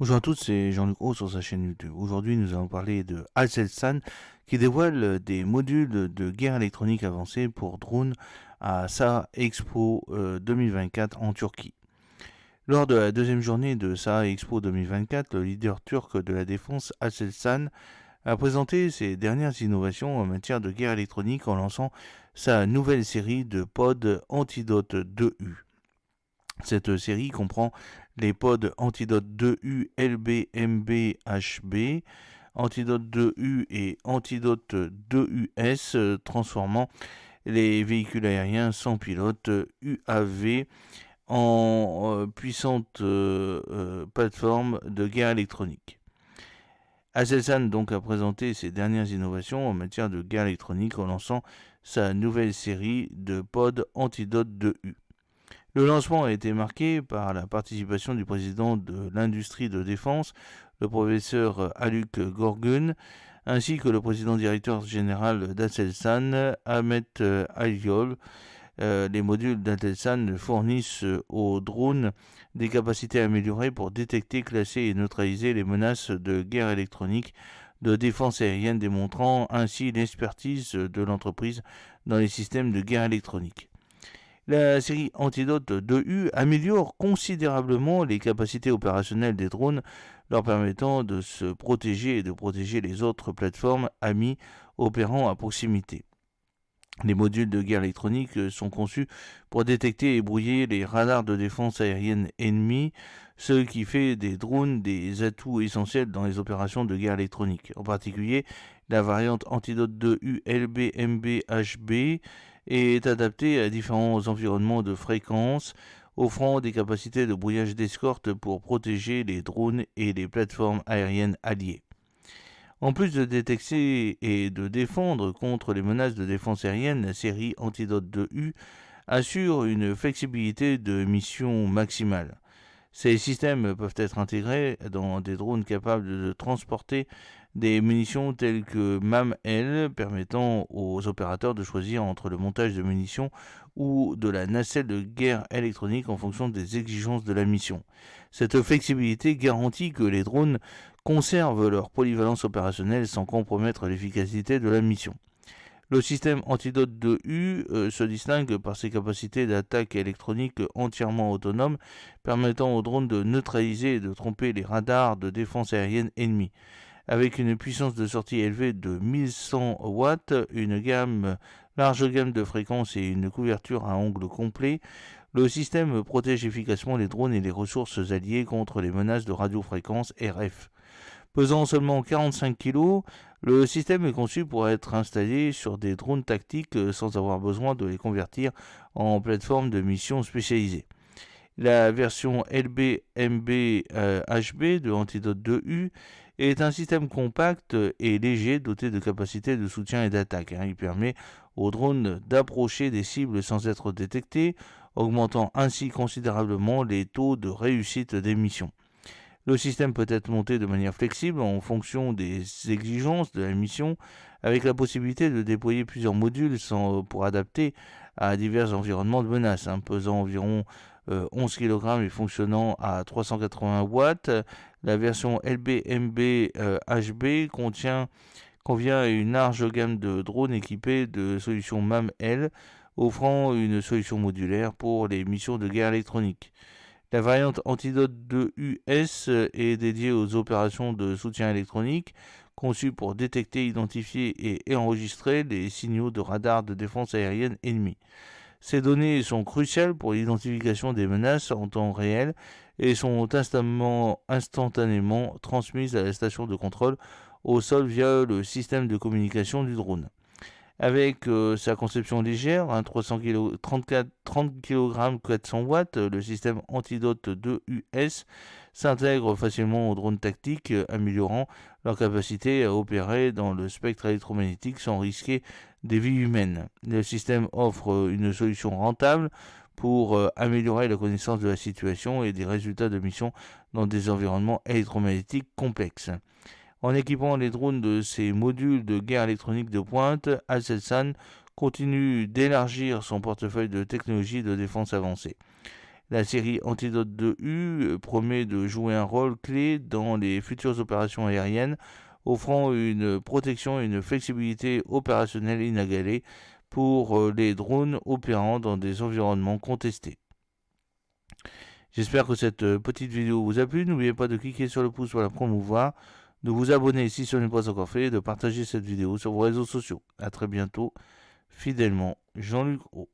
Bonjour à tous, c'est Jean-Luc Roux sur sa chaîne YouTube. Aujourd'hui, nous allons parler de Aselsan qui dévoile des modules de guerre électronique avancée pour drones à Saha Expo 2024 en Turquie. Lors de la deuxième journée de Saha Expo 2024, le leader turc de la défense Aselsan a présenté ses dernières innovations en matière de guerre électronique en lançant sa nouvelle série de pods Antidote 2U. Cette série comprend les pods Antidote 2U LBMB-HB, Antidote 2U et Antidote 2US, transformant les véhicules aériens sans pilote UAV en puissantes plateformes de guerre électronique. Aselsan donc a présenté ses dernières innovations en matière de guerre électronique en lançant sa nouvelle série de pods Antidote 2U. Le lancement a été marqué par la participation du président de l'industrie de défense, le professeur Haluk Gorgun, ainsi que le président directeur général d'Aselsan, Ahmet Alyol. Les modules d'Aselsan fournissent aux drones des capacités améliorées pour détecter, classer et neutraliser les menaces de guerre électronique, de défense aérienne, démontrant ainsi l'expertise de l'entreprise dans les systèmes de guerre électronique. La série Antidote 2U améliore considérablement les capacités opérationnelles des drones, leur permettant de se protéger et de protéger les autres plateformes amies opérant à proximité. Les modules de guerre électronique sont conçus pour détecter et brouiller les radars de défense aérienne ennemis, ce qui fait des drones des atouts essentiels dans les opérations de guerre électronique. En particulier, la variante Antidote 2U LBMB-HB est adaptée à différents environnements de fréquence, offrant des capacités de brouillage d'escorte pour protéger les drones et les plateformes aériennes alliées. En plus de détecter et de défendre contre les menaces de défense aérienne, la série Antidote 2U assure une flexibilité de mission maximale. Ces systèmes peuvent être intégrés dans des drones capables de transporter des munitions telles que MAM-L, permettant aux opérateurs de choisir entre le montage de munitions ou de la nacelle de guerre électronique en fonction des exigences de la mission. Cette flexibilité garantit que les drones conservent leur polyvalence opérationnelle sans compromettre l'efficacité de la mission. Le système Antidote 2U se distingue par ses capacités d'attaque électronique entièrement autonomes, permettant aux drones de neutraliser et de tromper les radars de défense aérienne ennemis. Avec une puissance de sortie élevée de 1100 watts, une large gamme de fréquences et une couverture à angle complet, le système protège efficacement les drones et les ressources alliées contre les menaces de radiofréquence RF. Pesant seulement 45 kg, le système est conçu pour être installé sur des drones tactiques sans avoir besoin de les convertir en plateforme de mission spécialisée. La version LBMB-HB de Antidote 2U est un système compact et léger doté de capacités de soutien et d'attaque. Il permet aux drones d'approcher des cibles sans être détectés, augmentant ainsi considérablement les taux de réussite des missions. Le système peut être monté de manière flexible en fonction des exigences de la mission, avec la possibilité de déployer plusieurs modules pour adapter à divers environnements de menace, pesant environ 11 kg et fonctionnant à 380 watts. La version LBMB HB convient à une large gamme de drones équipés de solutions MAM-L, offrant une solution modulaire pour les missions de guerre électronique. La variante Antidote 2US est dédiée aux opérations de soutien électronique, conçue pour détecter, identifier et enregistrer les signaux de radar de défense aérienne ennemis. Ces données sont cruciales pour l'identification des menaces en temps réel et sont instantanément transmises à la station de contrôle au sol via le système de communication du drone. Avec sa conception légère, 300 kg, 30 kg 400 watts, le système Antidote 2US s'intègre facilement aux drones tactiques, améliorant leur capacité à opérer dans le spectre électromagnétique sans risquer des vies humaines. Le système offre une solution rentable pour améliorer la connaissance de la situation et des résultats de mission dans des environnements électromagnétiques complexes. En équipant les drones de ces modules de guerre électronique de pointe, Aselsan continue d'élargir son portefeuille de technologies de défense avancée. La série Antidote 2U promet de jouer un rôle clé dans les futures opérations aériennes, offrant une protection et une flexibilité opérationnelle inégalée pour les drones opérant dans des environnements contestés. J'espère que cette petite vidéo vous a plu. N'oubliez pas de cliquer sur le pouce pour la promouvoir, de vous abonner si ce n'est pas encore fait et de partager cette vidéo sur vos réseaux sociaux. A très bientôt. Fidèlement, Jean-Luc Roux.